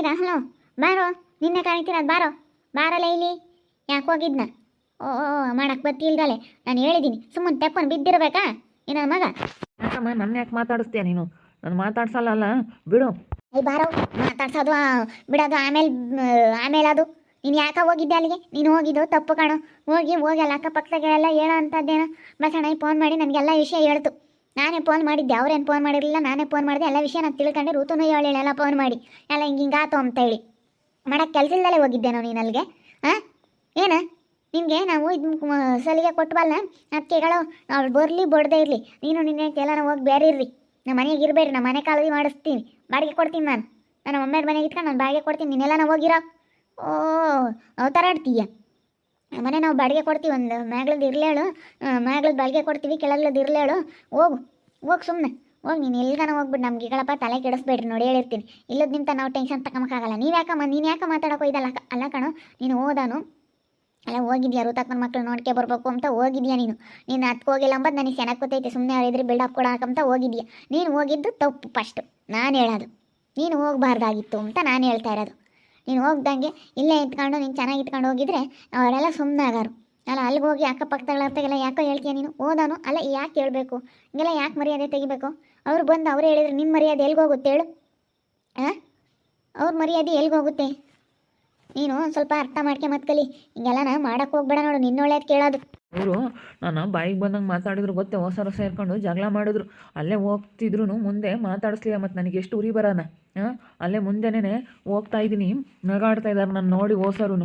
ರಾಹುಲು ಬಾರೋ, ನಿನ್ನೆ ಕಾಣ್ತೀರದು ಬಾರೋ, ಬಾರಲ್ಲ ಇಲ್ಲಿ. ಯಾಕೆ ಹೋಗಿದ್ನ? ಓ ಮಾಡಕ್ಕೆ ಬತ್ತಿಲ್ದಲೆ ನಾನು ಹೇಳಿದ್ದೀನಿ, ಸುಮ್ಮನೆ ತೆಪ್ಪನ್ ಬಿದ್ದಿರ್ಬೇಕಾ ಈ ನನ್ನ ಮಗ? ಯಾಕಮ್ಮ ನನ್ನ ಯಾಕೆ ಮಾತಾಡಿಸ್ತೀಯ ನೀನು? ನಾನು ಮಾತಾಡ್ಸಲ್ಲ ಬಿಡು. ಈ ಬಾರೋ, ಮಾತಾಡ್ಸೋದು ಬಿಡೋದು ಆಮೇಲೆ ಅದು. ನೀನು ಯಾಕೆ ಹೋಗಿದ್ದೆ ಅಲ್ಲಿಗೆ? ನೀನು ಹೋಗಿದ್ದು ತಪ್ಪು ಕಾಣು. ಹೋಗಿ ಅಲ್ಲ ಅಕ್ಕಪಕ್ಕದಾಗೆಲ್ಲ ಹೇಳೋ ಅಂಥದ್ದೇನೋ ಬಸಣ್ಣ ಫೋನ್ ಮಾಡಿ ನನಗೆಲ್ಲ ವಿಷಯ ಹೇಳ್ತು. ನಾನೇ ಫೋನ್ ಮಾಡಿದ್ದೆ, ಅವ್ರೇನು ಫೋನ್ ಮಾಡಿರಲಿಲ್ಲ, ನಾನೇ ಫೋನ್ ಮಾಡಿದೆ. ಎಲ್ಲ ವಿಷಯ ನಾನು ತಿಳ್ಕೊಂಡೆ. ಋತುನೂ ಹೇಳಿಲ್ಲ ಫೋನ್ ಮಾಡಿ ಎಲ್ಲ ಹಿಂಗಾತು ಅಂತೇಳಿ. ಮಾಡೋಕ್ಕೆ ಕೆಲಸ ಇಲ್ದಲೇ ಹೋಗಿದ್ದೇನೋ ನೀನು ಅಲ್ಲಿಗೆ? ಹಾಂ ಏನ ನಿನಗೆ ನಾವು ಇದು ಸಲಿಗೆ ಕೊಟ್ವಲ್ಲ ಅಕ್ಕೆಗಳು, ಅವಳು ಬರಲಿ ಬಡ್ದೇ ಇರಲಿ, ನೀನು ನಿನ್ನೆ ಎಲ್ಲಾರ ಹೋಗಿ ಬೇರೆ ಇರ್ರಿ. ನಮ್ಮ ಮನೆಗೆ ಇರಬೇಡ್ರಿ, ನಮ್ಮ ಮನೆ ಕಾಳಜಿ ಮಾಡಿಸ್ತೀನಿ, ಬಾಡಿಗೆ ಕೊಡ್ತೀನಿ ನಾನು. ನನ್ನ ಮಮ್ಮಿಯವ್ರ ಮನೆಗೆ ಇಟ್ಕೊಂಡು ನಾನು ಬಾಡಿಗೆ ಕೊಡ್ತೀನಿ, ನೀನೆಲ್ಲ ನಾವು ಹೋಗಿರೋ. ಓ ಅವು ಥರ ಆಡ್ತೀಯ. ಮನೆ ನಾವು ಬಾಡಿಗೆ ಕೊಡ್ತೀವಿ, ಒಂದು ಮ್ಯಾಗ್ಳದ್ದು ಇರಲೇಳು, ಮ್ಯಾಗ್ಳದ್ದು ಬಾಡಿಗೆ ಕೊಡ್ತೀವಿ, ಕೆಳಗ್ಳದ್ದು ಇರಲೇಳು. ಹೋಗು ಸುಮ್ಮನೆ ಹೋಗಿ. ನೀನು ಎಲ್ಗಾನ ಹೋಗ್ಬಿಟ್ಟು ನಮ್ಗೆ ಈಗಳಪ್ಪ ತಲೆ ಕೆಡಿಸ್ಬೇಡ್ರಿ ನೋಡಿ ಹೇಳಿರ್ತೀನಿ. ಇಲ್ಲದ ನಿಂತ ನಾವು ಟೆನ್ಷನ್ ತಗೊಂಬಕ್ಕಾಗಲ್ಲ. ನೀನು ಯಾಕೆ ಮಾತಾಡೋಕೆ ಹೋಯ್ದಲ್ಲ ಅಲ್ಲ ಕಣೋ. ನೀನು ಹೋದಾನು ಅಲ್ಲ ಹೋಗಿದ್ಯಾ ಋತಕ್ಕನ ಮಕ್ಳು ನೋಡ್ಕೆ ಬರಬೇಕು ಅಂತ ಹೋಗಿದ್ಯಾ ನೀನು ಅದಕ್ಕೆ ಹೋಗಿಲ್ಲ ಅಂಬದು ನನಗೆ ಚೆನ್ನಾಗಿ ಗೊತ್ತೈತೆ. ಸುಮ್ಮನೆ ಅವರಿದ್ರೆ ಬಿಲ್ಡಪ್ ಕೊಡೋಕಂತ ಹೋಗಿದ್ಯಾ. ನೀನು ಹೋಗಿದ್ದು ತಪ್ಪು. ಫಸ್ಟು ನಾನು ಹೇಳೋದು ನೀನು ಹೋಗಬಾರ್ದಾಗಿತ್ತು ಅಂತ ನಾನು ಹೇಳ್ತಾ ಇರೋದು. ನೀನು ಹೋಗ್ದಂಗೆ ಇಲ್ಲೇ ಇಟ್ಕೊಂಡು ನೀನು ಚೆನ್ನಾಗಿ ಇಟ್ಕೊಂಡು ಹೋಗಿದ್ರೆ ಅವರೆಲ್ಲ ಸುಮ್ಮನೆ ಆಗಾರು. ಅಲ್ಲ ಅಲ್ಲಿಗೆ ಹೋಗಿ ಅಕ್ಕಪಕ್ಕದಲ್ಲ ಯಾಕೋ ಹೇಳ್ತೀಯ ನೀನು? ಹೋದಾನು ಅಲ್ಲ ಯಾಕೆ ಹೇಳಬೇಕು? ಹಿಂಗೆಲ್ಲ ಯಾಕೆ ಮರ್ಯಾದೆ ತೆಗಿಬೇಕು? ಅವ್ರು ಬಂದು ಅವರೇ ಹೇಳಿದ್ರೆ ನಿನ್ನ ಮರ್ಯಾದೆ ಎಲ್ಲಿಗೋಗುತ್ತೆ ಹೇಳು? ಅವ್ರ ಮರ್ಯಾದೆ ಎಲ್ಲಿಗೋಗುತ್ತೆ? ನೀನು ಸ್ವಲ್ಪ ಅರ್ಥ ಮಾಡ್ಕೆ ಮತ್ಕಲಿ. ಹಿಂಗೆಲ್ಲ ನಾ ಮಾಡಕ್ಕೆ ಹೋಗ್ಬೇಡ ನೋಡು, ನಿನ್ನ ಒಳ್ಳೇದು ಕೇಳೋದು. ಅವರು ನಾನು ಬಾಯಿಗೆ ಬಂದಂಗೆ ಮಾತಾಡಿದ್ರು ಗೊತ್ತೇ, ಹೊಸ ಸೇರ್ಕೊಂಡು ಜಗಳ ಮಾಡಿದ್ರು. ಅಲ್ಲೇ ಹೋಗ್ತಿದ್ರು ಮುಂದೆ ಮಾತಾಡಿಸ್ಲಿಲ್ಲ. ಮತ್ತು ನನಗೆ ಎಷ್ಟು ಉರಿ ಬರೋಣ. ಅಲ್ಲೇ ಮುಂದೆನೇ ಹೋಗ್ತಾ ಇದ್ದೀನಿ, ನಗಾಡ್ತಾ ಇದ್ದಾರೆ ನಾನು ನೋಡಿ ಹೋಸರು.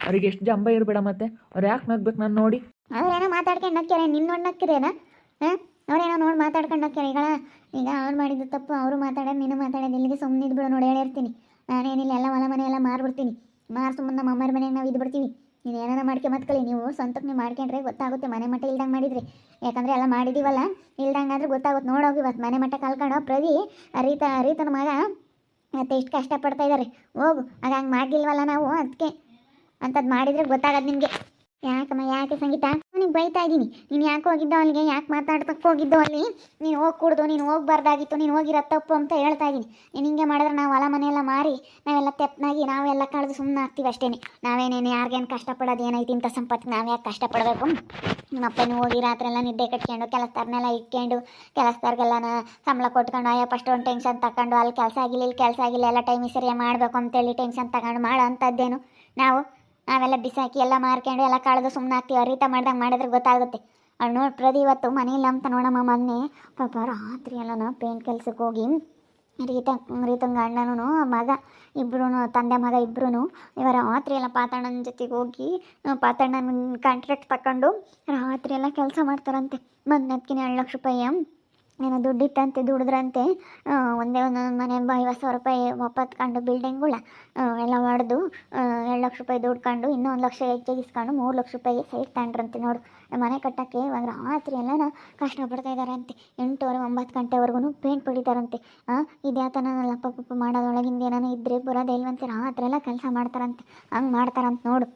ಅವ್ರಿಗೆ ಎಷ್ಟು ಜಂಬ ಇರಬೇಡ. ಮತ್ತೆ ಅವ್ರು ಯಾಕೆ ನಗ್ಬೇಕು ನಾನು ನೋಡಿ? ಅವ್ರೇನೋ ಮಾತಾಡ್ಕೊಂಡು ನಕ್ಕ್ಯಾರೆ, ನಿನ್ನ ನೋಡಿ ನಕ್ಕಿರೇನ? ಅವ್ರೇನೋ ನೋಡಿ ಮಾತಾಡ್ಕೊಂಡು ನಕ್ಕ್ಯಾರ. ಈಗ ಅವ್ರು ಮಾಡಿದ್ದು ತಪ್ಪು, ಅವರು ಮಾತಾಡೋದು ನೀನು ಮಾತಾಡೋದು ಇಲ್ಲಿಗೆ ಸುಮ್ಮನೆ ಇದ್ಬಿಡು ನೋಡಿ ಹೇಳಿರ್ತೀನಿ. ನಾನೇನಿಲ್ಲ, ಎಲ್ಲ ಹೊಲ ಮನೆ ಎಲ್ಲ ಮಾರ್ಬಿಡ್ತೀನಿ. ಮಾರು ಸುಮ್ಮನೆ ನಮ್ಮ ಅಮ್ಮರ ಮನೆಗೆ ನಾವು ಇದ್ಬಿಡ್ತೀವಿ. ನೀನು ಏನಾರ ಮಾಡ್ಕೆ ಮತ್ಕಲಿ. ನೀವು ಸ್ವಂತಕ್ಕೆ ನೀವು ಮಾಡ್ಕೊಂಡ್ರೆ ಗೊತ್ತಾಗುತ್ತೆ, ಮನೆ ಮಟ್ಟ ಇಲ್ದಂಗೆ ಮಾಡಿದ್ರಿ. ಯಾಕಂದರೆ ಎಲ್ಲ ಮಾಡಿದ್ದೀವಲ್ಲ, ಇಲ್ದಂಗೆ ಆದರೆ ಗೊತ್ತಾಗುತ್ತೆ. ನೋಡೋಗಿ ಇವತ್ತು ಮನೆ ಮಟ್ಟ ಕಲ್ಕೊಂಡು ಪ್ರದಿ ರೀತನ ಮಗ ಮತ್ತು ಇಷ್ಟು ಕಷ್ಟಪಡ್ತಾ ಇದ್ದಾರೆ. ಹೋಗು, ಆಗ ಹಂಗೆ ಮಾಡಿಲ್ವಲ್ಲ ನಾವು, ಅದಕ್ಕೆ ಅಂಥದ್ದು ಮಾಡಿದರೆ ಗೊತ್ತಾಗೋದು ನಿಮಗೆ. ಯಾಕಮ್ಮ ಯಾಕೆ ಸಂಗೀತ ನಿಂಗೆ ಬೈತಾ ಇದ್ದೀನಿ. ನೀನು ಯಾಕೆ ಹೋಗಿದ್ದೋ ಅಲ್ಲಿಗೆ? ಯಾಕೆ ಮಾತಾಡ್ತಕ್ಕೆ ಹೋಗಿದ್ದೋ ಅಲ್ಲಿ? ನೀನು ಹೋಗ್ಕೂಡ್ದು, ನೀನು ಹೋಗಬಾರ್ದಾಗಿತ್ತು, ನೀನು ಹೋಗಿರೋ ತಪ್ಪು ಅಂತ ಹೇಳ್ತಾ ಇದ್ದೀನಿ. ನೀನು ಹಿಂಗೆ ಮಾಡಿದ್ರೆ ನಾವು ಹೊಲ ಮನೆಯೆಲ್ಲ ಮಾರಿ ನಾವೆಲ್ಲ ತೆಪ್ಪನಾಗಿ ನಾವೆಲ್ಲ ಕಳೆದು ಸುಮ್ಮನೆ ಆಗ್ತೀವಿ ಅಷ್ಟೇ. ನಾವೇನೇನು ಯಾರಿಗೇನು ಕಷ್ಟಪಡೋದು ಏನೈತಿ ಇಂಥ ಸಂಪತ್ತಿಗೆ ನಾವು ಯಾಕೆ ಕಷ್ಟಪಡಬೇಕು? ನಿಮ್ಮಪ್ಪನೂ ಹೋಗಿ ರಾತ್ರಿ ಎಲ್ಲ ನಿದ್ದೆ ಕಟ್ಕೊಂಡು ಕೆಲಸದಾರನ್ನೆಲ್ಲ ಇಟ್ಕೊಂಡು ಕೆಲಸದಾರ್ಗೆಲ್ಲ ಸಂಬಳ ಕೊಟ್ಕೊಂಡು ಅಯ್ಯಪ್ಪ ಅಷ್ಟೊಂದು ಟೆನ್ಷನ್ ತಗೊಂಡು ಅಲ್ಲಿ ಕೆಲಸ ಆಗಿಲ್ಲ ಇಲ್ಲಿ ಕೆಲಸ ಆಗಿಲ್ಲ ಎಲ್ಲ ಟೈಮಿಗೆ ಸರಿಯಾಗಿ ಮಾಡಬೇಕು ಅಂತೇಳಿ ಟೆನ್ಷನ್ ತಗೊಂಡು ಮಾಡೋ ಅಂಥದ್ದೇನು ನಾವೆಲ್ಲ ಬಿಸಾಕಿ ಎಲ್ಲ ಮಾರ್ಕೊಂಡು ಎಲ್ಲ ಕಳೆದು ಸುಮ್ಮನೆ ಆಗ್ತೀವಿ. ರೀತ ಮಾಡ್ದಂಗೆ ಮಾಡಿದ್ರೆ ಗೊತ್ತಾಗುತ್ತೆ. ಅವ್ಳು ನೋಡಿ ಪ್ರತಿ ಇವತ್ತು ಮನೇಲಿ ಅಂತ ನೋಡಮ್ಮ. ಮೊನ್ನೆ ಪಾಪ ರಾತ್ರಿ ಎಲ್ಲನ ಪೇಂಟ್ ಕೆಲ್ಸಕ್ಕೆ ಹೋಗಿ ರೀತಂಗ ಅಣ್ಣನೂ ಮಗ ಇಬ್ಬರೂ, ತಂದೆ ಮಗ ಇಬ್ಬರೂ ಇವರ ರಾತ್ರಿ ಎಲ್ಲ ಪಾತಣ್ಣನ ಜೊತೆಗೆ ಹೋಗಿ ಪಾತಣ್ಣನ ಕಾಂಟ್ರಾಕ್ಟ್ ತಗೊಂಡು ರಾತ್ರಿ ಎಲ್ಲ ಕೆಲಸ ಮಾಡ್ತಾರಂತೆ. ಮೊನ್ನೆದಕ್ಕೆ 2 ಲಕ್ಷ ರೂಪಾಯಿ ಏನೋ ದುಡ್ಡಿತ್ತಂತೆ, ದುಡಿದ್ರಂತೆ. ಒಂದೇ ಒಂದೊಂದು ಮನೆ 50,000 ರೂಪಾಯಿ ಒಪ್ಪತ್ಕೊಂಡು ಬಿಲ್ಡಿಂಗ್ಗಳ ಎಲ್ಲ ಹೊಡೆದು 2 ಲಕ್ಷ ರೂಪಾಯಿ ದುಡ್ಕೊಂಡು ಇನ್ನೂ 1 ಲಕ್ಷ ಹೆಚ್ಚಿಗಿಸ್ಕೊಂಡು 3 ಲಕ್ಷ ರೂಪಾಯಿಗೆ ಸೈಟ್ ತಗೊಂಡ್ರಂತೆ. ನೋಡು, ಮನೆ ಕಟ್ಟೋಕ್ಕೆ ಇವಾಗ ರಾತ್ರಿ ಎಲ್ಲ ಕಷ್ಟಪಡ್ತಾ ಇದ್ದಾರಂತೆ. 8-9 ಗಂಟೆವರೆಗೂ ಪೇಂಟ್ ಪಡಿತಾರಂತೆ. ಇದ್ಯಾತನಲ್ಲ ಪಪ್ಪ ಮಾಡೋದೊಳಗಿಂದ ಏನಾನು ಇದ್ದರೆ ಬರೋದೇ ಇಲ್ವಂತೆ. ರಾತ್ರಿ ಎಲ್ಲ ಕೆಲಸ ಮಾಡ್ತಾರಂತೆ. ಹಂಗೆ ಮಾಡ್ತಾರಂತೆ ನೋಡು.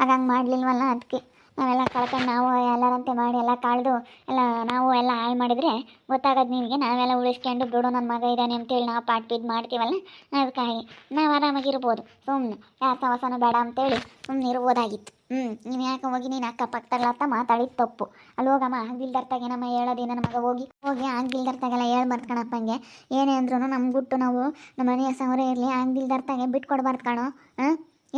ಆಗ ಹಂಗೆ ಮಾಡಲಿಲ್ವಲ್ಲ, ಅದಕ್ಕೆ ನಾವೆಲ್ಲ ಕಳ್ಕೊಂಡು ನಾವು ಎಲ್ಲರಂತೆ ಮಾಡಿ ಎಲ್ಲ ಕಳೆದು ಎಲ್ಲ ನಾವು ಎಲ್ಲ ಹಾಳು ಮಾಡಿದರೆ ಗೊತ್ತಾಗೋದು ನಿನಗೆ. ನಾವೆಲ್ಲ ಉಳಿಸ್ಕೊಂಡು ಬಿಡು ನನ್ನ ಮಗ ಇದ್ದಾನೆ ಅಂತೇಳಿ ನಾವು ಪಾಟ್ ಮಾಡ್ತೀವಲ್ಲ, ಅದಕ್ಕಾಗಿ ನಾವು ಆರಾಮಾಗಿರ್ಬೋದು. ಸುಮ್ಮನೆ ಯಾರು ಸವಸನೂ ಬೇಡ ಅಂತೇಳಿ ಸುಮ್ಮನೆ ಇರ್ಬೋದಾಗಿತ್ತು. ನೀನು ಯಾಕೆ ಹೋಗಿ ನೀನು ಅಕ್ಕಪಕ್ಕದಾಗ್ಲತ್ತ ಮಾತಾಡಿದ್ದು ತಪ್ಪು. ಅಲ್ಲಿ ಹೋಗಮ್ಮ ಆಗ್ದಿಲ್ದರ್ತಾಗೆ ನಮ್ಮ ಹೇಳೋದು ನನ್ನ ಮಗ ಹೋಗಿ ಆಗ್ದಿಲ್ದರ್ತಾಗೆಲ್ಲ ಹೇಳಿ ಬರ್ಕಣಪ್ಪಂಗೆ. ಏನೇ ಅಂದ್ರೂ ನಮ್ಮ ಗುಟ್ಟು ನಾವು ನಮ್ಮ ಮನೆಯ ಸವರೇ ಇರಲಿ, ಆಗ್ದಿಲ್ದರ್ತಾಗೆ ಬಿಟ್ಕೊಡ್ಬಾರ್ದು ಕಣೋ.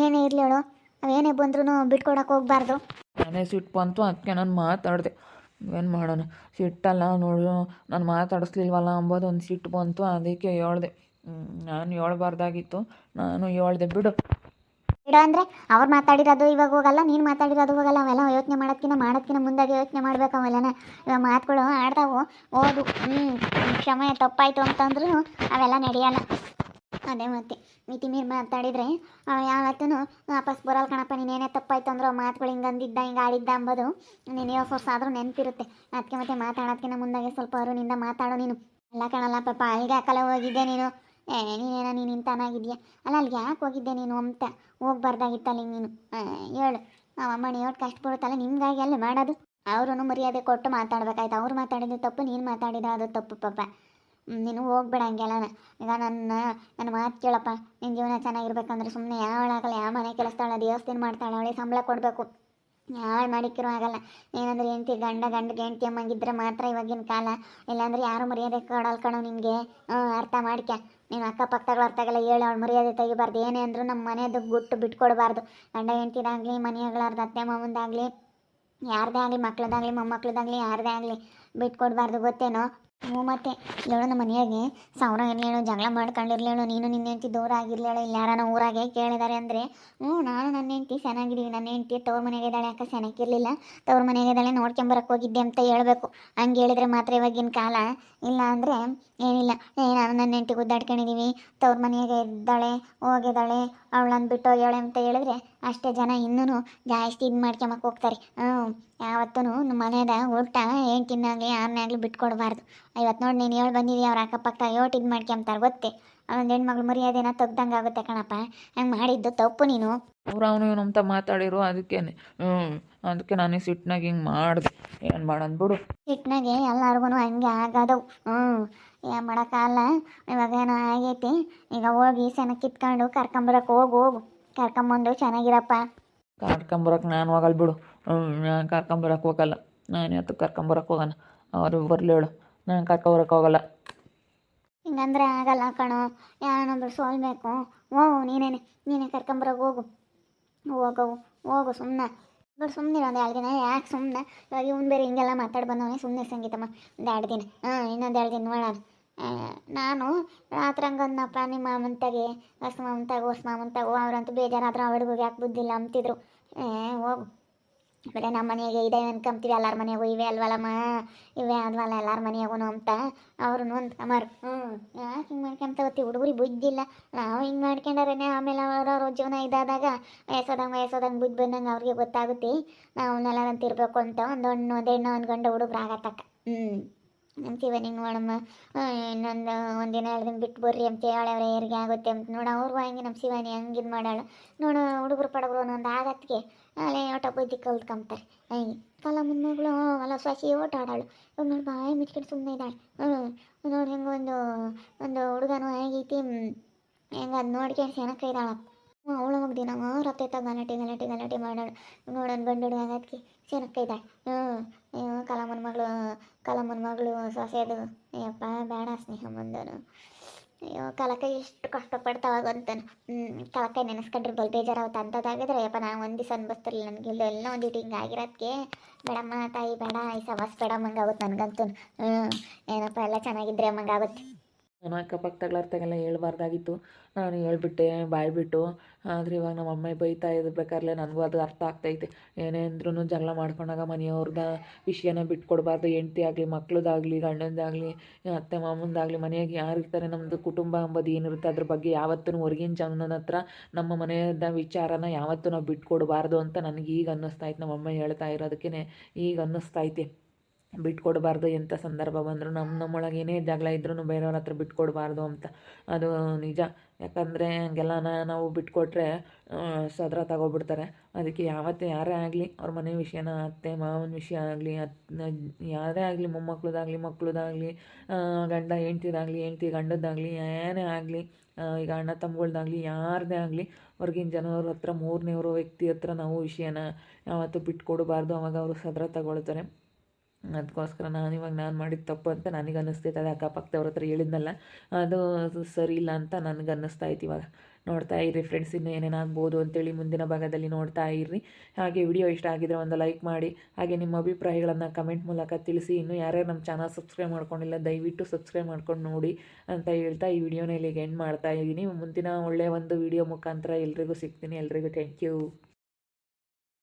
ಏನೇ ಇರಲಿ ಹೇಳು, ಅವೇನೇ ಬಂದ್ರೂ ಬಿಟ್ಕೊಡಕ್ಕೆ ಹೋಗ್ಬಾರ್ದು. ನಾನೇ ಸಿಟ್ಟು ಬಂತು, ಅದಕ್ಕೆ ನಾನು ಮಾತಾಡಿದೆ. ಏನು ಮಾಡೋಣ, ಸಿಟ್ಟಲ್ಲ ನೋಡು, ನಾನು ಮಾತಾಡಿಸ್ಲಿಲ್ವಲ್ಲ ಅಂಬೋದು ಒಂದು ಸಿಟ್ಟು ಬಂತು, ಅದಕ್ಕೆ ಹೇಳ್ದೆ. ನಾನು ಹೇಳ್ಬಾರ್ದಾಗಿತ್ತು, ನಾನು ಹೇಳ್ದೆ. ಬಿಡು ಅಂದರೆ ಅವ್ರು ಮಾತಾಡಿರೋದು ಇವಾಗ ಹೋಗಲ್ಲ, ನೀನು ಮಾತಾಡಿರೋದು ಹೋಗಲ್ಲ. ಅವೆಲ್ಲ ಯೋಚನೆ ಮಾಡೋದಕ್ಕಿಂತ ಮುಂದಾಗೆ ಯೋಚನೆ ಮಾಡ್ಬೇಕು. ಅವೆಲ್ಲನೇ ಇವಾಗ ಮಾತುಗಳು ಆಡ್ತಾವು. ಓದು ಕ್ಷಮೆ ತಪ್ಪಾಯಿತು ಅಂತಂದ್ರೂ ಅವೆಲ್ಲ ನಡೆಯಲ್ಲ. ಅದೇ ಮತ್ತೆ ಮಿತಿ ಮೀರಿ ಮಾತಾಡಿದರೆ ಯಾವತ್ತೂ ವಾಪಸ್ ಬರಲ್ಲ ಕಣಪ್ಪ. ನೀನೇನೇ ತಪ್ಪಾಯ್ತು ಅಂದರೂ ಮಾತುಗಳು ಹಿಂಗೆ ಅಂದಿದ್ದ ಹಿಂಗೆ ಆಡಿದ್ದ ಅಂಬೋದು ನೀನು ವರ್ಷ ಆದರೂ ನೆನಪಿರುತ್ತೆ. ಅದಕ್ಕೆ ಮತ್ತೆ ಮಾತಾಡೋದಕ್ಕಿಂತ ಮುಂದಾಗೆ ಸ್ವಲ್ಪ ಅವರಿಂದ ಮಾತಾಡೋ. ನೀನು ಎಲ್ಲ ಕಣಲ್ಲ ಪಾಪ, ಅಲ್ಲಿಗೆ ಯಾಕಲ್ಲ ಹೋಗಿದ್ದೆ ನೀನು? ನೀನೇನೋ ನೀನು ಇಂತಾನಾಗಿದ್ಯಾ ಅಲ್ಲ, ಅಲ್ಲಿಗೆ ಯಾಕೆ ಹೋಗಿದ್ದೆ ನೀನು ಅಂತ ಹೋಗ್ಬಾರ್ದಾಗಿತ್ತಲ್ಲ ನೀನು. ಹೇಳು, ಅಮ್ಮಣಿ ಎಷ್ಟು ಕಷ್ಟ ಬರುತ್ತಲ್ಲ ನಿಮ್ಗಾಗಿ ಅಲ್ಲೇ ಮಾಡೋದು. ಅವ್ರೂ ಮರ್ಯಾದೆ ಕೊಟ್ಟು ಮಾತಾಡ್ಬೇಕಾಯ್ತು. ಅವ್ರು ಮಾತಾಡಿದ್ದು ತಪ್ಪು, ನೀನು ಮಾತಾಡಿದ ಅದು ತಪ್ಪು ಪಾಪ. ನೀನು ಹೋಗ್ಬೇಡ ಹಂಗೆಲ್ಲನ. ಈಗ ನನ್ನ ಮಾತು ಕೇಳಪ್ಪ. ನಿನ್ನ ಜೀವನ ಚೆನ್ನಾಗಿರ್ಬೇಕಂದ್ರೆ ಸುಮ್ಮನೆ ಯಾವಳಾಗಲ್ಲ, ಯಾವ ಮನೆ ಕೆಲಸದಾಳ, ದೇವಸ್ಥಾನ ಮಾಡ್ತಾಳೆ, ಅವಳಿಗೆ ಸಂಬಳ ಕೊಡಬೇಕು. ಯಾರು ಮಾಡಿಕ್ಕಿರೋ ಆಗಲ್ಲ. ಏನಂದ್ರೆ ಹೆಂಡ್ತಿ ಗಂಡಗೆ ಹೆಂಡ್ತಿ ಅಮ್ಮಂಗಿದ್ರೆ ಮಾತ್ರ ಇವಾಗಿನ ಕಾಲ. ಇಲ್ಲಾಂದ್ರೆ ಯಾರು ಮರ್ಯಾದೆ ಕೊಡಲ್ಲ ಕಣೋ ನಿನಗೆ. ಅರ್ಥ ಮಾಡ್ಕ್ಯ. ನೀನು ಅಕ್ಕಪಕ್ಕಗಳು ಅರ್ಥಗೆಲ್ಲ ಹೇಳಿ ಅವಳು ಮರ್ಯಾದೆ ತೆಗಿಬಾರ್ದು. ಏನೇ ಅಂದರೂ ನಮ್ಮ ಮನೆಯದು ಗುಟ್ಟು ಬಿಟ್ಕೊಡ್ಬಾರ್ದು. ಗಂಡ ಹೆಂಡ್ತಿದಾಗಲಿ, ಮನೆಗಳಾರ್ದು ಅತ್ತೆ ಮಾವಂದಾಗಲಿ, ಯಾರದೇ ಆಗಲಿ, ಮಕ್ಳದಾಗಲಿ ಮೊಮ್ಮಕ್ಳದಾಗಲಿ ಯಾರದೇ ಆಗಲಿ ಬಿಟ್ಕೊಡ್ಬಾರ್ದು, ಗೊತ್ತೇನೋ? ಹ್ಞೂ ಮತ್ತೆ ಹೇಳು, ನಮ್ಮ ಮನೆಯಾಗೆ ಸಾವಿರ ಇರಲೇಳು, ಜಗಳ ಮಾಡ್ಕೊಂಡಿರ್ಲೇಳು, ನೀನು ನಿನ್ನ ಹೆಂಡ್ತಿ ದೂರ ಆಗಿರ್ಲೇಳು, ಇಲ್ಲಿ ಯಾರನ ಊರಾಗೆ ಕೇಳಿದ್ದಾರೆ ಅಂದರೆ ನಾನು ನನ್ನ ಹೆಂಡ್ತಿ ಚೆನ್ನಾಗಿದ್ದೀವಿ, ನನ್ನ ಹೆಂಡ್ತಿ ತವ್ರ ಮನೆಗೆ ಇದ್ದಾಳೆ, ಅಕ್ಕ ಚೆನ್ನಾಗಿರಲಿಲ್ಲ, ತವ್ರ ಮನೆಗೆ ಇದ್ದಾಳೆ, ನೋಡ್ಕೊಂಬರಕ್ಕೆ ಹೋಗಿದ್ದೆ ಅಂತ ಹೇಳ್ಬೇಕು. ಹಂಗೆ ಹೇಳಿದ್ರೆ ಮಾತ್ರ ಇವಾಗಿನ ಕಾಲ. ಇಲ್ಲ ಅಂದರೆ ಏನಿಲ್ಲ, ನಾನು ನನ್ನ ಹೆಂಡ್ತಿ ಗುದ್ದಾಡ್ಕೊಂಡಿದ್ದೀವಿ, ತವ್ರ ಮನೆಗೆ ಇದ್ದಾಳೆ, ಹೋಗಿದ್ದಾಳೆ, ಅವಳನ್ನು ಬಿಟ್ಟು ಹೋಗ್ಯಾಳೆ ಅಂತ ಹೇಳಿದ್ರೆ ಅಷ್ಟೇ ಜನ ಇನ್ನೂ ಜಾಸ್ತಿ ಇದು ಮಾಡ್ಕೊಂಬಕ್ಕೆ ಹೋಗ್ತಾರೆ. ಯಾವತ್ತೂ ನಮ್ಮ ಮನೆಯದ ಊಟ ಹೆಂಡ್ತಿನಾಗಲಿ ಯಾರನ್ನೇ ಆಗಲಿ ಬಿಟ್ಕೊಡ್ಬಾರ್ದು. ಇವತ್ತು ನೋಡಿ ನೀನು ಹೇಳಿ ಬಂದಿದ್ದೀವಿ, ಅವ್ರ ಅಕ್ಕಪಕ್ಕ ಯೋಟ್ ಇದು ಮಾಡ್ಕೊಂತಾರೆ ಗೊತ್ತೇ. ಅವನೊಂದು ಹೆಣ್ಮಗ್ಳು ಮರ್ಯಾದೆನ ತೆಗ್ದಂಗೆ ಆಗುತ್ತೆ ಕಣಪ್ಪ. ಹಂಗೆ ಮಾಡಿದ್ದು ತಪ್ಪು ನೀನು. ಅವನು ಇವನು ಅಂತ ಮಾತಾಡಿರು, ಅದಕ್ಕೇನೆ ಅದಕ್ಕೆ ನಾನು ಸಿಟ್ಟಿನಾಗ ಹಿಂಗೆ ಮಾಡಿದೆ. ಏನು ಮಾಡೋಣ ಬಿಡು. ಸಿಟ್ಟಿನಾಗೆ ಎಲ್ಲರಿಗೂ ಹಂಗೆ ಆಗೋದವು. ಏನು ಮಾಡೋಕ್ಕಾಗಲ್ಲ. ಇವಾಗ ಏನೋ ಆಗೈತಿ, ಈಗ ಹೋಗಿ ಸೆನ ಕಿತ್ಕೊಂಡು ಕರ್ಕೊಂಬರಕ್ಕೆ ಹೋಗು. ಕರ್ಕೊಂಬಂದು ಚೆನ್ನಾಗಿರಪ್ಪ. ಕರ್ಕೊಂಬರಕ್ಕೆ ನಾನು ಹೋಗಲ್ಲ ಬಿಡು. ನಾನು ಕರ್ಕೊಂಬರಕ್ಕೆ ಹೋಗಲ್ಲ. ನಾನು ಯಾವತ್ತು ಕರ್ಕೊಂಬರಕ್ಕೆ ಹೋಗೋಣ, ಅವರು ಬರಲಿ ಹೇಳು. ನಾನು ಕರ್ಕೊಂಬರಕ್ಕೆ ಹೋಗಲ್ಲ. ಹಿಂಗಂದ್ರೆ ಆಗಲ್ಲ ಕಣೋ, ಯಾರನ್ನೊಬ್ರು ಸೋಲ್ಬೇಕು. ಹೋಗು, ನೀನೇ ಕರ್ಕೊಂಬರಕ್ಕೆ ಹೋಗು ಸುಮ್ಮನೆ. ಸುಮ್ಮನೆ ಒಂದು 2 ದಿನ ಯಾಕೆ ಸುಮ್ಮನೆ. ಇವಾಗ ಇವ್ನು ಬೇರೆ ಹಿಂಗೆಲ್ಲ ಮಾತಾಡಿ ಬಂದವನೇ, ಸುಮ್ಮನೆ ಸಂಗೀತಮ್ಮ ಒಂದು 2 ದಿನ. ಇನ್ನೊಂದು 2 ದಿನ ನೋಡೋಣ. ನಾನು ರಾತ್ರಿ ಹಂಗನ್ನಪ್ಪ ನಿಮ್ಮ ಮಾಮಂತಾಗೆ, ಹೊಸ ಮಾಮಂತಾಗು ಅವ್ರಂತೂ ಬೇಜಾರಾದ್ರೆ ಆ ಹುಡುಗಿಗೆ ಯಾಕೆ ಬುದ್ಧಿಲ್ಲ ಅಂತಿದ್ರು. ಹೋಗು. ಆಮೇಲೆ ನಮ್ಮ ಮನೆಗೆ ಇದೆ ಅನ್ಕೊಂತೀವಿ, ಎಲ್ಲರ ಮನೆಗೂ ಇವೆ ಅಲ್ವಲ್ಲಮ್ಮ, ಇವೇ ಅಲ್ವಲ್ಲ ಎಲ್ಲರ ಮನೆಯಾಗೂ ಅಂತ ಅವರು ಅಂದ್ಕೊಂಬಾರು. ಯಾಕೆ ಹಿಂಗೆ ಮಾಡ್ಕೊಂತ ಹೋಗ್ತೀವಿ? ಹುಡುಗರಿಗೆ ಬುದ್ಧಿಲ್ಲ. ನಾವು ಹಿಂಗೆ ಮಾಡ್ಕೊಂಡಾರೇನೆ ಆಮೇಲೆ ಅವರವ್ರ ಜೀವನ ಇದಾದಾಗ ವಯಸ್ಸೋದಂಗೆ ಬುದ್ಧಿ ಬಂದಂಗೆ ಅವ್ರಿಗೆ ಗೊತ್ತಾಗುತ್ತೆ ನಾವು ಅವನ್ನೆಲ್ಲ ತಿರ್ಬೇಕು ಅಂತ. ಒಂದು ಹೆಣ್ಣು ಒಂದು ಗಂಡು ಹುಡುಗ್ರು ಆಗತ್ತಕ್ಕ. ಅಂತೀವಿ ನಿಂಗೆ ನೋಡಮ್ಮ, ಒಂದು ದಿನ 2 ದಿನ ಬಿಟ್ಟು ಬರ್ರಿ ಅಂತ ಹೇಳವ್ರೆ, ಏರಿಗೆ ಆಗುತ್ತೆ ಅಂತ. ನೋಡು ಅವ್ರಿಗೂ ಹಂಗೆ ನಮ್ಮ ಶಿವಾನಿ ಹಂಗೆ ಇದು ಮಾಡಾಳು ನೋಡು. ಹುಡುಗರು ಪಡಗರು ಒಂದೊಂದು ಆಗತ್ತಿಗೆ ಅಲ್ಲೇ ಓಟ ಬುದ್ಧಿ ಕಲ್ತ್ಕೊಂತಾರೆ. ಹಂಗೆ ಕಲಮ್ಮನ ಮಗಳು ಅಲ್ಲ ಸೊಸಿ ಓಟ ಆಡಾಳು. ಇವಾಗ ನೋಡಿ ಬಾಯಿ ಮುಚ್ಕೊಂಡು ಸುಮ್ಮನೆ ಇದ್ದಾಳೆ. ನೋಡಿ ಹೆಂಗೆ ಒಂದು ಹುಡುಗನೂ ಹೇಗೈತಿ, ಹೆಂಗೆ ಅದು ನೋಡ್ಕೊಂಡು ಸೆನಕ ಇದ್ದಾಳಪ್ಪ. ಅವಳು ಮಗ ದಿನ ರತ್ತೈತ ಗಲಾಟೆ ಮಾಡೋಳು. ನೋಡೋಣ ಗಂಡು ಹುಡುಗ ಆಗಕ್ಕೆ ಸೆನಕ ಇದ್ದಾಳೆ. ಕಲಮ್ಮನ ಮಗಳು ಸೊಸೆದು ಅಯ್ಯಪ್ಪ ಬೇಡ ಸ್ನೇಹ ಬಂದನು. ಅಯ್ಯೋ ಕಲಕೈ ಎಷ್ಟು ಕಷ್ಟಪಡ್ತಾವಾಗಂತಾನು. ಕಲಕೈ ನೆನೆಸ್ಕೊಂಡ್ರೆ ಬಲ್ ಬೇಜಾರಾಗುತ್ತೆ. ಅಂಥದ್ದಾಗಿದ್ರೆ ಅಯ್ಯಪ್ಪ ನಾನು ಒಂದು ದಿವಸ ಅನ್ಬಸ್ತಿರಲಿಲ್ಲ. ನನಗೆ ಎಲ್ಲ ಒಂದಿಟ್ಟು ಹಿಂಗೆ ಆಗಿರೋದಕ್ಕೆ ಬೇಡಮ್ಮ ತಾಯಿ ಬೇಡ ಈ ಸವಾಸ ಬೇಡ ಮಂಗಾಗುತ್ತೆ ನನಗಂತೂ. ಏನಪ್ಪ ಎಲ್ಲ ಚೆನ್ನಾಗಿದ್ರೆ ಮಂಗಾಗುತ್ತೆ. ನಾನು ಅಕ್ಕಪಕ್ಕದಗ್ಲಾರ್ತಾಗೆಲ್ಲ ಹೇಳ್ಬಾರ್ದಾಗಿತ್ತು. ನಾನು ಹೇಳ್ಬಿಟ್ಟೆ ಬಾಯ್ಬಿಟ್ಟು. ಆದರೆ ಇವಾಗ ನಮ್ಮ ಅಮ್ಮ ಬೈತಾ ಇರ್ಬೇಕಾದ್ರೆ ನನಗೂ ಅದು ಅರ್ಥ ಆಗ್ತೈತೆ. ಏನೇ ಅಂದ್ರೂ ಜಗಳ ಮಾಡ್ಕೊಂಡಾಗ ಮನೆಯವ್ರದ ವಿಷಯನ ಬಿಟ್ಕೊಡ್ಬಾರ್ದು. ಹೆಂಡ್ತಿ ಆಗಲಿ, ಮಕ್ಳದಾಗಲಿ, ಗಂಡಂದಾಗಲಿ, ಅತ್ತೆ ಮಾಮಂದಾಗಲಿ, ಮನೆಯಾಗೆ ಯಾರು ಇರ್ತಾರೆ, ನಮ್ಮದು ಕುಟುಂಬ ಎಂಬುದು ಏನಿರುತ್ತೆ ಅದ್ರ ಬಗ್ಗೆ ಯಾವತ್ತೂ ಹೊರಗಿನ ಜನನ ಹತ್ರ ನಮ್ಮ ಮನೆಯದ ವಿಚಾರನ ಯಾವತ್ತೂ ನಾವು ಬಿಟ್ಕೊಡ್ಬಾರ್ದು ಅಂತ ನನಗೆ ಈಗ ಅನ್ನಿಸ್ತೈತೆ. ನಮ್ಮಮ್ಮ ಹೇಳ್ತಾ ಇರೋದಕ್ಕೆ ಈಗ ಅನ್ನಿಸ್ತೈತೆ. ಬಿಟ್ಕೊಡ್ಬಾರ್ದು. ಎಂಥ ಸಂದರ್ಭ ಬಂದರೂ ನಮ್ಮೊಳಗೆ ಏನೇ ಜಗಳ ಇದ್ರೂ ಬೇರೆಯವ್ರ ಹತ್ರ ಬಿಟ್ಕೊಡ್ಬಾರ್ದು ಅಂತ. ಅದು ನಿಜ. ಯಾಕಂದರೆ ಹಂಗೆಲ್ಲ ನಾವು ಬಿಟ್ಕೊಟ್ರೆ ಸದರ ತಗೊಬಿಡ್ತಾರೆ. ಅದಕ್ಕೆ ಯಾವತ್ತೇ ಯಾರೇ ಆಗಲಿ ಅವ್ರ ಮನೆ ವಿಷಯನ, ಅತ್ತೆ ಮಾವನ ವಿಷಯ ಆಗಲಿ, ಯಾರೇ ಆಗಲಿ, ಮಕ್ಕಳದಾಗಲಿ, ಗಂಡ ಹೆಂಡ್ತಿದಾಗಲಿ, ಹೆಂಡ್ತಿ ಗಂಡದ್ದಾಗಲಿ, ಏನೇ ಆಗಲಿ, ಈಗ ಅಣ್ಣ ತಮ್ಮಗಳ್ದಾಗಲಿ, ಯಾರದೇ ಆಗಲಿ ಹೊರ್ಗಿನ ಜನವ್ರ ಹತ್ರ, ಮೂರನೇವ್ರ ವ್ಯಕ್ತಿ ಹತ್ರ ನಾವು ವಿಷಯನ ಯಾವತ್ತೂ ಬಿಟ್ಕೊಡ್ಬಾರ್ದು. ಅವಾಗ ಅವರು ಸದರ ತಗೊಳ್ತಾರೆ. ಅದಕ್ಕೋಸ್ಕರ ನಾನು ಮಾಡಿದ ತಪ್ಪು ಅಂತ ನನಗೆ ಅನ್ನಿಸ್ತೈತೆ. ಅದು ಅಕ್ಕಪಕ್ಕದವ್ರ ಹತ್ರ ಹೇಳಿದ್ನಲ್ಲ, ಅದು ಸರಿ ಇಲ್ಲ ಅಂತ ನನಗೆ ಅನ್ನಿಸ್ತೈತೆ ಇವಾಗ. ನೋಡ್ತಾ ಇರ್ರಿ ಫ್ರೆಂಡ್ಸ್, ಇನ್ನೂ ಏನೇನಾಗ್ಬೋದು ಅಂತೇಳಿ ಮುಂದಿನ ಭಾಗದಲ್ಲಿ ನೋಡ್ತಾ ಇರ್ರಿ. ಹಾಗೆ ವಿಡಿಯೋ ಇಷ್ಟ ಆಗಿದ್ರೆ ಒಂದು ಲೈಕ್ ಮಾಡಿ, ಹಾಗೆ ನಿಮ್ಮ ಅಭಿಪ್ರಾಯಗಳನ್ನು ಕಮೆಂಟ್ ಮೂಲಕ ತಿಳಿಸಿ. ಇನ್ನೂ ಯಾರ್ಯಾರು ನಮ್ಮ ಚಾನಲ್ ಸಬ್ಸ್ಕ್ರೈಬ್ ಮಾಡ್ಕೊಂಡಿಲ್ಲ ದಯವಿಟ್ಟು ಸಬ್ಸ್ಕ್ರೈಬ್ ಮಾಡ್ಕೊಂಡು ನೋಡಿ ಅಂತ ಹೇಳ್ತಾ ಈ ವಿಡಿಯೋನ ಇಲ್ಲಿಗೆ ಎಂಡ್ ಮಾಡ್ತಾ ಇದ್ದೀನಿ. ಮುಂದಿನ ಒಳ್ಳೆಯ ಒಂದು ವಿಡಿಯೋ ಮುಖಾಂತರ ಎಲ್ರಿಗೂ ಸಿಗ್ತೀನಿ. ಎಲ್ರಿಗೂ ಥ್ಯಾಂಕ್ ಯು.